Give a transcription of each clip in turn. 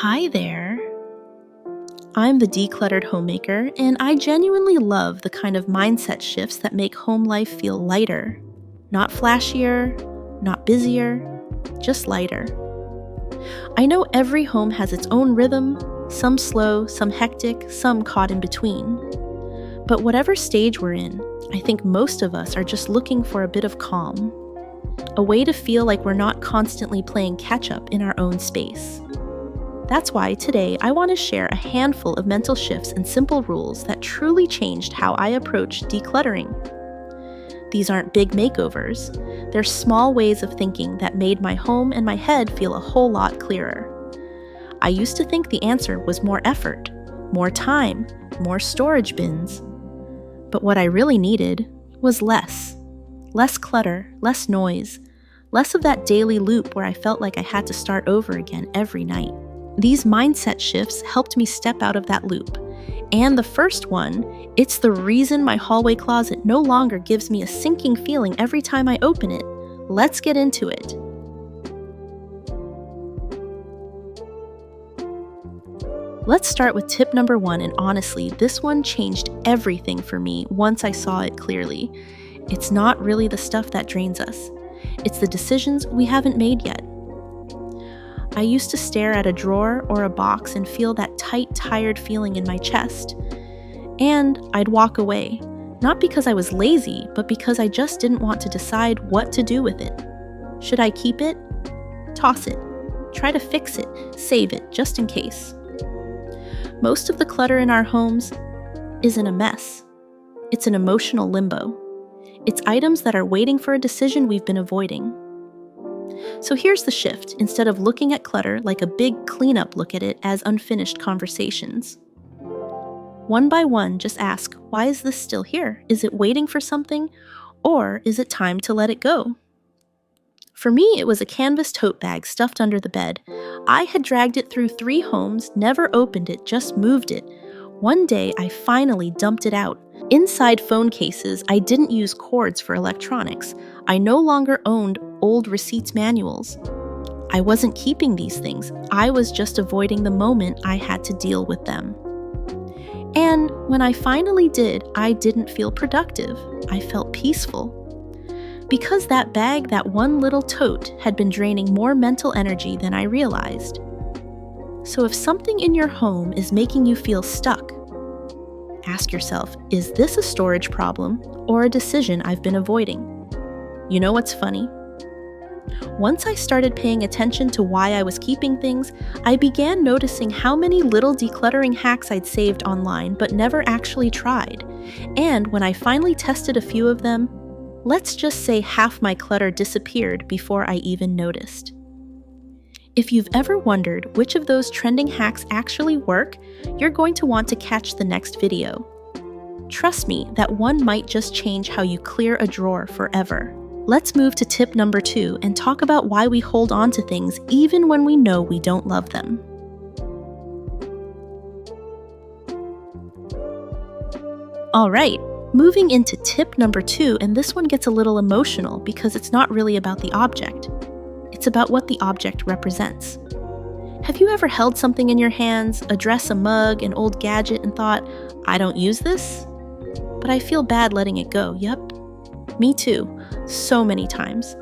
Hi there. I'm the Decluttered Homemaker, and I genuinely love the kind of mindset shifts that make home life feel lighter. Not flashier, not busier, just lighter. I know every home has its own rhythm, some slow, some hectic, some caught in between. But whatever stage we're in, I think most of us are just looking for a bit of calm. A way to feel like we're not constantly playing catch-up in our own space. That's why today I want to share a handful of mental shifts and simple rules that truly changed how I approach decluttering. These aren't big makeovers, they're small ways of thinking that made my home and my head feel a whole lot clearer. I used to think the answer was more effort, more time, more storage bins. But what I really needed was less. Less clutter, less noise, less of that daily loop where I felt like I had to start over again every night. These mindset shifts helped me step out of that loop. And the first one, it's the reason my hallway closet no longer gives me a sinking feeling every time I open it. Let's get into it. Let's start with tip number 1, and honestly, this one changed everything for me once I saw it clearly. It's not really the stuff that drains us. It's the decisions we haven't made yet. I used to stare at a drawer or a box and feel that tight, tired feeling in my chest. And I'd walk away, not because I was lazy, but because I just didn't want to decide what to do with it. Should I keep it? Toss it. Try to fix it, save it, just in case. Most of the clutter in our homes isn't a mess. It's an emotional limbo. It's items that are waiting for a decision we've been avoiding. So here's the shift. Instead of looking at clutter like a big cleanup, look at it as unfinished conversations. One by one, just ask, why is this still here? Is it waiting for something? Or is it time to let it go? For me, it was a canvas tote bag stuffed under the bed. I had dragged it through 3 homes, never opened it, just moved it. One day, I finally dumped it out. Inside phone cases, I didn't use cords for electronics. I no longer owned old receipts manuals. I wasn't keeping these things. I was just avoiding the moment I had to deal with them. And when I finally did, I didn't feel productive. I felt peaceful. Because that bag, that one little tote, had been draining more mental energy than I realized. So if something in your home is making you feel stuck, ask yourself, is this a storage problem or a decision I've been avoiding? You know what's funny? Once I started paying attention to why I was keeping things, I began noticing how many little decluttering hacks I'd saved online but never actually tried. And when I finally tested a few of them, let's just say half my clutter disappeared before I even noticed. If you've ever wondered which of those trending hacks actually work, you're going to want to catch the next video. Trust me, that one might just change how you clear a drawer forever. Let's move to tip number 2 and talk about why we hold on to things even when we know we don't love them. Alright, moving into tip number 2, and this one gets a little emotional because it's not really about the object. It's about what the object represents. Have you ever held something in your hands, a dress, a mug, an old gadget, and thought, I don't use this, but I feel bad letting it go? Yep, me too, so many times.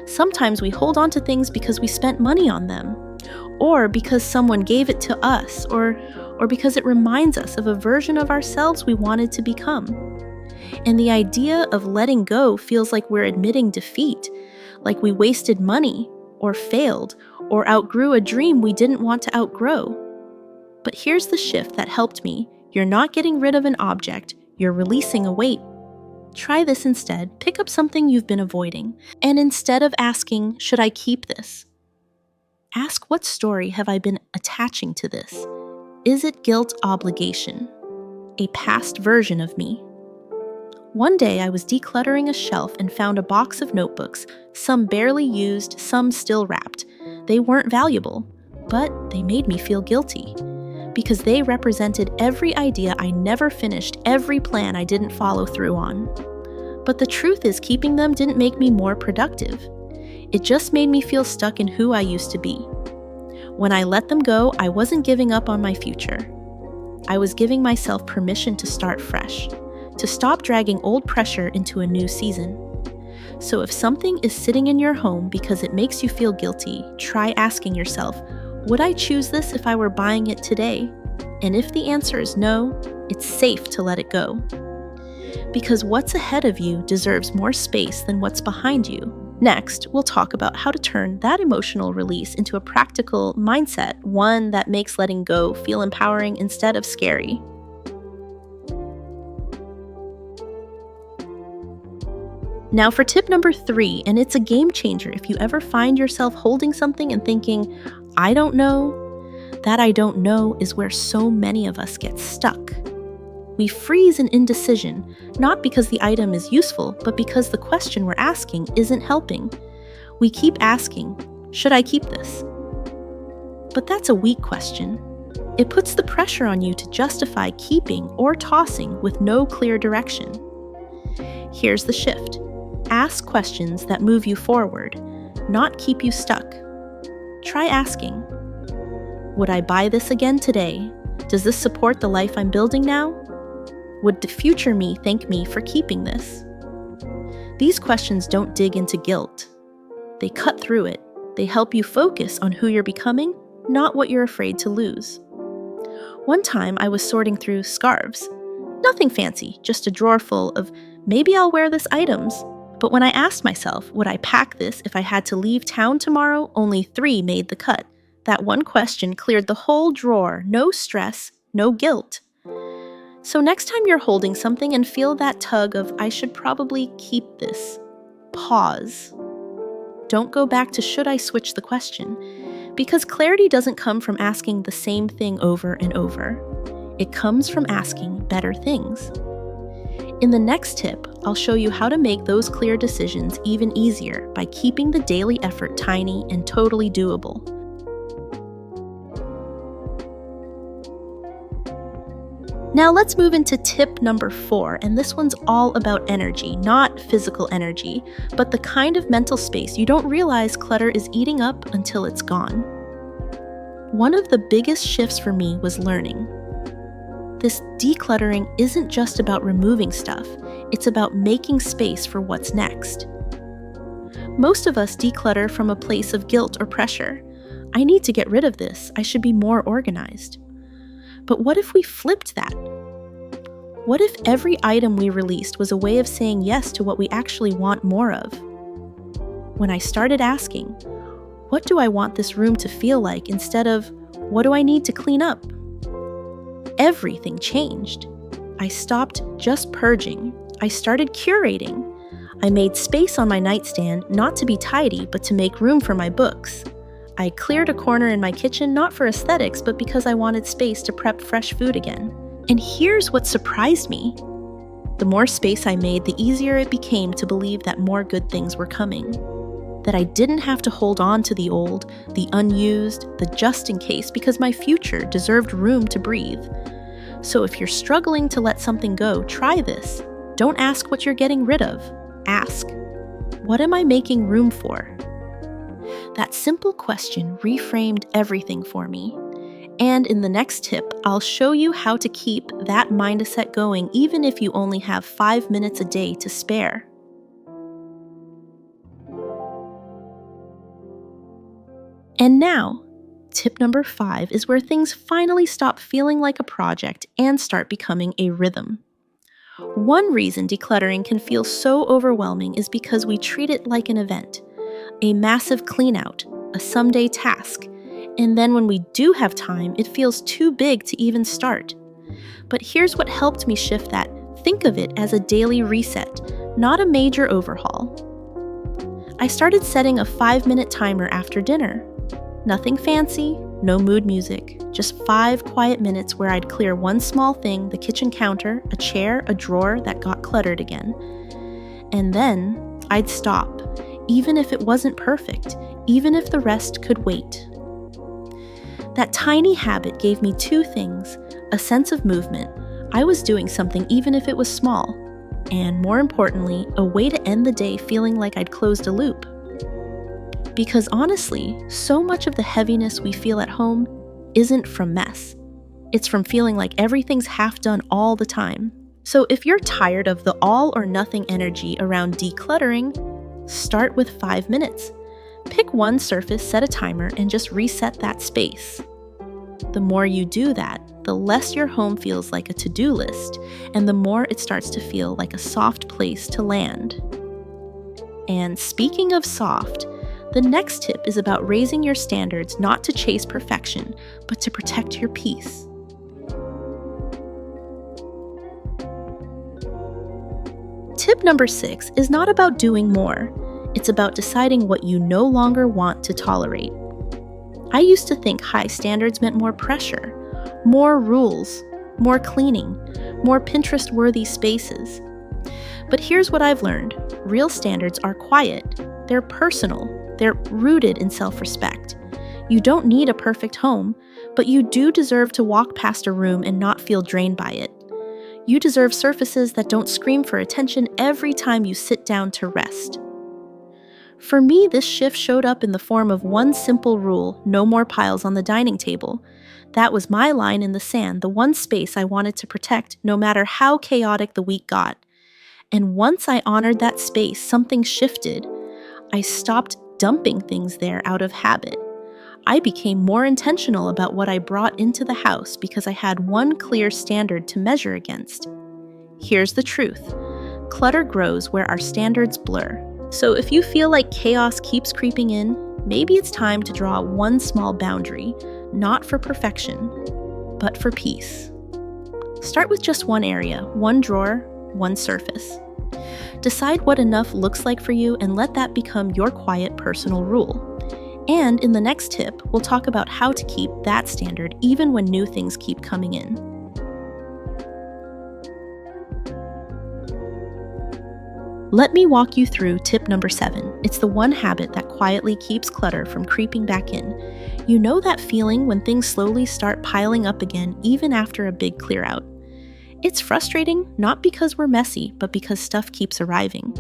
Sometimes we hold on to things because we spent money on them, or because someone gave it to us, or because it reminds us of a version of ourselves we wanted to become. And the idea of letting go feels like we're admitting defeat, like we wasted money, or failed, or outgrew a dream we didn't want to outgrow. But here's the shift that helped me. You're not getting rid of an object, you're releasing a weight. Try this instead. Pick up something you've been avoiding, and instead of asking, should I keep this? Ask, what story have I been attaching to this? Is it guilt, obligation? A past version of me? One day I was decluttering a shelf and found a box of notebooks, some barely used, some still wrapped. They weren't valuable, but they made me feel guilty, because they represented every idea I never finished, every plan I didn't follow through on. But the truth is, keeping them didn't make me more productive. It just made me feel stuck in who I used to be. When I let them go, I wasn't giving up on my future. I was giving myself permission to start fresh, to stop dragging old pressure into a new season. So if something is sitting in your home because it makes you feel guilty, try asking yourself, would I choose this if I were buying it today? And if the answer is no, it's safe to let it go. Because what's ahead of you deserves more space than what's behind you. Next, we'll talk about how to turn that emotional release into a practical mindset, one that makes letting go feel empowering instead of scary. Now for tip number 3, and it's a game changer if you ever find yourself holding something and thinking, I don't know. That I don't know is where so many of us get stuck. We freeze in indecision, not because the item is useful, but because the question we're asking isn't helping. We keep asking, should I keep this? But that's a weak question. It puts the pressure on you to justify keeping or tossing with no clear direction. Here's the shift. Ask questions that move you forward, not keep you stuck. Try asking, would I buy this again today? Does this support the life I'm building now? Would the future me thank me for keeping this? These questions don't dig into guilt. They cut through it. They help you focus on who you're becoming, not what you're afraid to lose. One time I was sorting through scarves. Nothing fancy, just a drawer full of maybe I'll wear this items. But when I asked myself, would I pack this if I had to leave town tomorrow, only 3 made the cut. That one question cleared the whole drawer, no stress, no guilt. So next time you're holding something and feel that tug of, I should probably keep this, pause. Don't go back to should I switch the question, because clarity doesn't come from asking the same thing over and over. It comes from asking better things. In the next tip, I'll show you how to make those clear decisions even easier by keeping the daily effort tiny and totally doable. Now let's move into tip number 4, and this one's all about energy, not physical energy, but the kind of mental space you don't realize clutter is eating up until it's gone. One of the biggest shifts for me was learning. This decluttering isn't just about removing stuff, it's about making space for what's next. Most of us declutter from a place of guilt or pressure. I need to get rid of this, I should be more organized. But what if we flipped that? What if every item we released was a way of saying yes to what we actually want more of? When I started asking, what do I want this room to feel like instead of, what do I need to clean up? Everything changed. I stopped just purging. I started curating. I made space on my nightstand not to be tidy, but to make room for my books. I cleared a corner in my kitchen not for aesthetics, but because I wanted space to prep fresh food again. And here's what surprised me. The more space I made, the easier it became to believe that more good things were coming. That I didn't have to hold on to the old, the unused, the just in case, because my future deserved room to breathe. So if you're struggling to let something go, try this. Don't ask what you're getting rid of. Ask, what am I making room for? That simple question reframed everything for me. And in the next tip, I'll show you how to keep that mindset going even if you only have 5 minutes a day to spare. And now, tip number 5 is where things finally stop feeling like a project and start becoming a rhythm. One reason decluttering can feel so overwhelming is because we treat it like an event. A massive clean out, a someday task, and then when we do have time, it feels too big to even start. But here's what helped me shift that. Think of it as a daily reset, not a major overhaul. I started setting a 5-minute timer after dinner. Nothing fancy, no mood music, just 5 quiet minutes where I'd clear one small thing, the kitchen counter, a chair, a drawer that got cluttered again. And then I'd stop. Even if it wasn't perfect, even if the rest could wait. That tiny habit gave me 2 things, a sense of movement, I was doing something even if it was small, and more importantly, a way to end the day feeling like I'd closed a loop. Because honestly, so much of the heaviness we feel at home isn't from mess. It's from feeling like everything's half done all the time. So if you're tired of the all or nothing energy around decluttering, start with 5 minutes. Pick one surface, set a timer, and just reset that space. The more you do that, the less your home feels like a to-do list, and the more it starts to feel like a soft place to land. And speaking of soft, the next tip is about raising your standards not to chase perfection, but to protect your peace. Tip number 6 is not about doing more. It's about deciding what you no longer want to tolerate. I used to think high standards meant more pressure, more rules, more cleaning, more Pinterest-worthy spaces. But here's what I've learned. Real standards are quiet. They're personal. They're rooted in self-respect. You don't need a perfect home, but you do deserve to walk past a room and not feel drained by it. You deserve surfaces that don't scream for attention every time you sit down to rest. For me, this shift showed up in the form of one simple rule: no more piles on the dining table. That was my line in the sand, the one space I wanted to protect no matter how chaotic the week got. And once I honored that space, something shifted. I stopped dumping things there out of habit. I became more intentional about what I brought into the house because I had one clear standard to measure against. Here's the truth. Clutter grows where our standards blur. So if you feel like chaos keeps creeping in, maybe it's time to draw one small boundary, not for perfection, but for peace. Start with just one area, one drawer, one surface. Decide what enough looks like for you and let that become your quiet personal rule. And in the next tip, we'll talk about how to keep that standard even when new things keep coming in. Let me walk you through tip number 7. It's the one habit that quietly keeps clutter from creeping back in. You know that feeling when things slowly start piling up again even after a big clear out. It's frustrating, not because we're messy, but because stuff keeps arriving.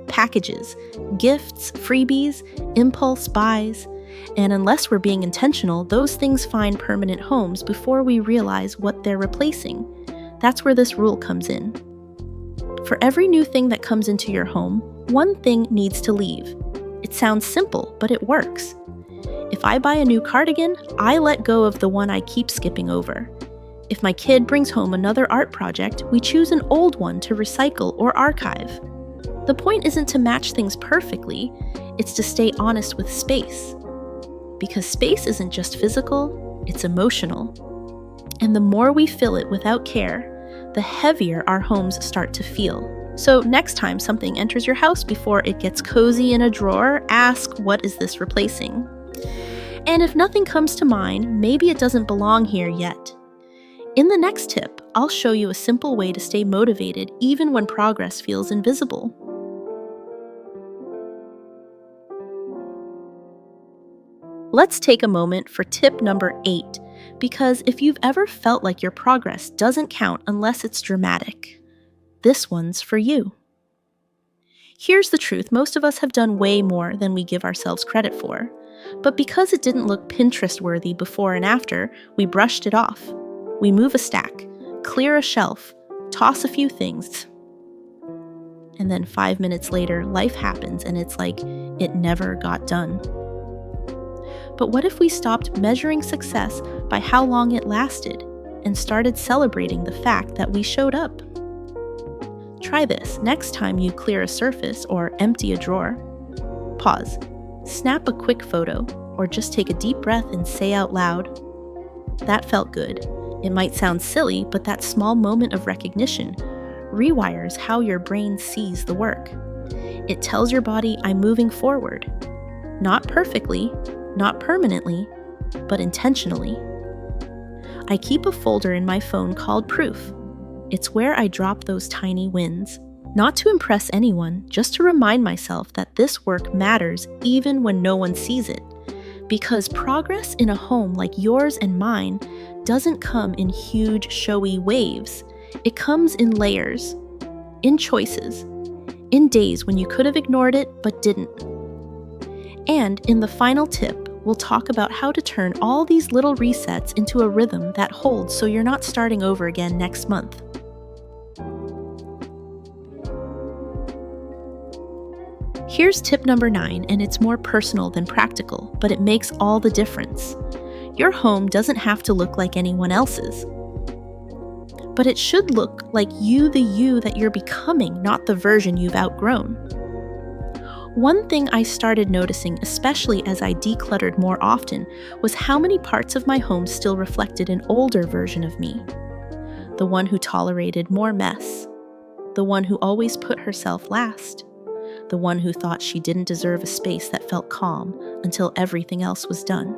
Packages, gifts, freebies, impulse buys, and unless we're being intentional, those things find permanent homes before we realize what they're replacing. That's where this rule comes in. For every new thing that comes into your home, one thing needs to leave. It sounds simple, but it works. If I buy a new cardigan, I let go of the one I keep skipping over. If my kid brings home another art project, we choose an old one to recycle or archive. The point isn't to match things perfectly, it's to stay honest with space. Because space isn't just physical, it's emotional. And the more we fill it without care, the heavier our homes start to feel. So next time something enters your house, before it gets cozy in a drawer, ask, what is this replacing? And if nothing comes to mind, maybe it doesn't belong here yet. In the next tip, I'll show you a simple way to stay motivated even when progress feels invisible. Let's take a moment for tip number 8, because if you've ever felt like your progress doesn't count unless it's dramatic, this one's for you. Here's the truth, most of us have done way more than we give ourselves credit for. But because it didn't look Pinterest-worthy before and after, we brushed it off. We move a stack, clear a shelf, toss a few things, and then 5 minutes later, life happens and it's like it never got done. But what if we stopped measuring success by how long it lasted and started celebrating the fact that we showed up? Try this. Next time you clear a surface or empty a drawer, pause, snap a quick photo, or just take a deep breath and say out loud, "That felt good." It might sound silly, but that small moment of recognition rewires how your brain sees the work. It tells your body, I'm moving forward. Not perfectly, not permanently, but intentionally. I keep a folder in my phone called Proof. It's where I drop those tiny wins. Not to impress anyone, just to remind myself that this work matters even when no one sees it. Because progress in a home like yours and mine doesn't come in huge, showy waves. It comes in layers, in choices, in days when you could have ignored it but didn't. And in the final tip, we'll talk about how to turn all these little resets into a rhythm that holds so you're not starting over again next month. Here's tip number 9, and it's more personal than practical, but it makes all the difference. Your home doesn't have to look like anyone else's, but it should look like you, the you that you're becoming, not the version you've outgrown. One thing I started noticing, especially as I decluttered more often, was how many parts of my home still reflected an older version of me. The one who tolerated more mess, the one who always put herself last, the one who thought she didn't deserve a space that felt calm until everything else was done.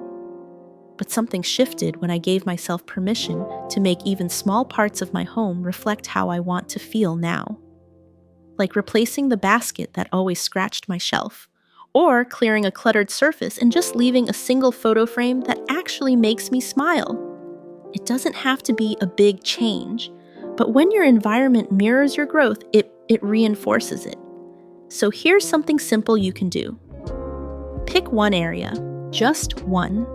But something shifted when I gave myself permission to make even small parts of my home reflect how I want to feel now. Like replacing the basket that always scratched my shelf, or clearing a cluttered surface and just leaving a single photo frame that actually makes me smile. It doesn't have to be a big change, but when your environment mirrors your growth, it reinforces it. So here's something simple you can do. Pick one area, just one,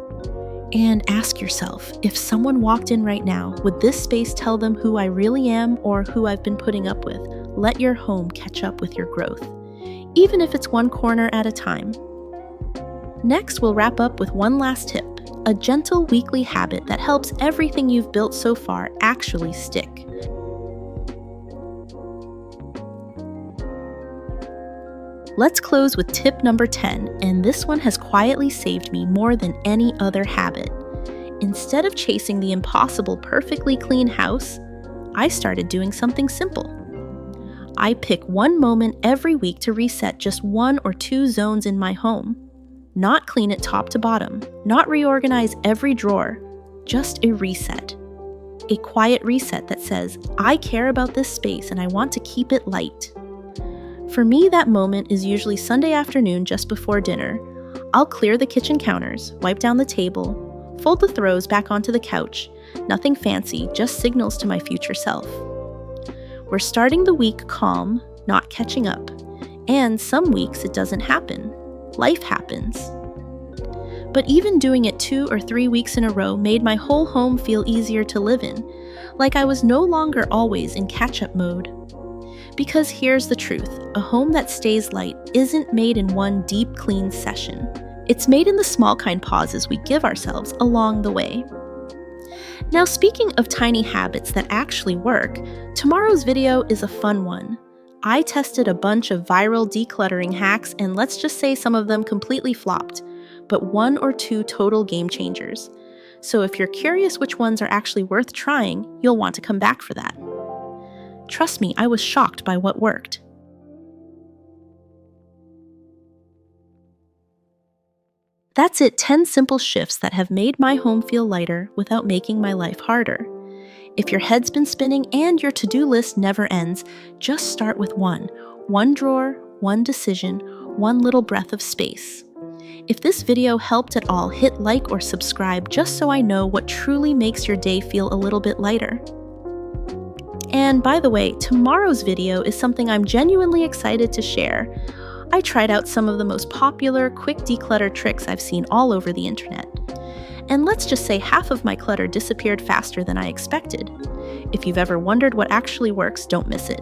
and ask yourself, if someone walked in right now, would this space tell them who I really am or who I've been putting up with? Let your home catch up with your growth, even if it's one corner at a time. Next, we'll wrap up with one last tip, a gentle weekly habit that helps everything you've built so far actually stick. Let's close with tip number 10, and this one has quietly saved me more than any other habit. Instead of chasing the impossible perfectly clean house, I started doing something simple. I pick one moment every week to reset just 1 or 2 zones in my home. Not clean it top to bottom, not reorganize every drawer, just a reset. A quiet reset that says, I care about this space and I want to keep it light. For me, that moment is usually Sunday afternoon just before dinner. I'll clear the kitchen counters, wipe down the table, fold the throws back onto the couch. Nothing fancy, just signals to my future self. We're starting the week calm, not catching up. And some weeks it doesn't happen. Life happens. But even doing it 2 or 3 weeks in a row made my whole home feel easier to live in, like I was no longer always in catch-up mode. Because here's the truth, a home that stays light isn't made in one deep clean session. It's made in the small kind pauses we give ourselves along the way. Now, speaking of tiny habits that actually work, tomorrow's video is a fun one. I tested a bunch of viral decluttering hacks, and let's just say some of them completely flopped, but 1 or 2 total game changers. So if you're curious which ones are actually worth trying, you'll want to come back for that. Trust me, I was shocked by what worked. That's it, 10 simple shifts that have made my home feel lighter without making my life harder. If your head's been spinning and your to-do list never ends, just start with one drawer, one decision, one little breath of space. If this video helped at all, hit like or subscribe just so I know what truly makes your day feel a little bit lighter. And by the way, tomorrow's video is something I'm genuinely excited to share. I tried out some of the most popular quick declutter tricks I've seen all over the internet. And let's just say half of my clutter disappeared faster than I expected. If you've ever wondered what actually works, don't miss it.